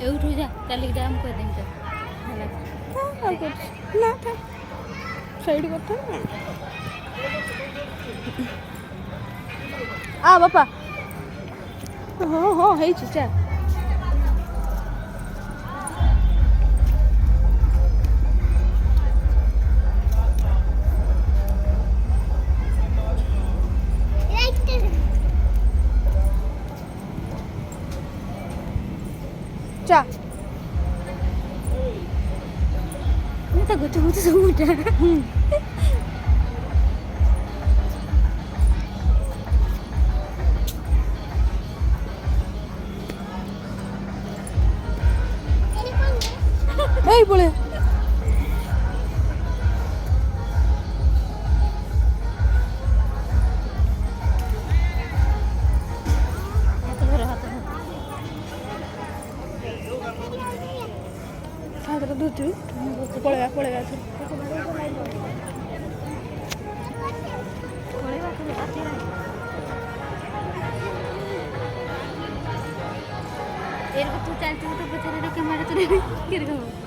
ଏଉଠୁ ଯା ଚାଲିକି ଯା ମୁଁ କହିଦେମି ତ ହେଲା ନା ସେଇଠି କଥା ଆ ବାପା ହଁ ହଁ ହେଇଛି ଚା চা ତା ଗୋଟେ ଗୋଟେ ସବୁଟା এই বলে হাত ধরে হাতটা ধুচু পড়েগা ପଳେଇବା এরকম তো চালছি তো পছরে ক্যামেরা তো কিরকম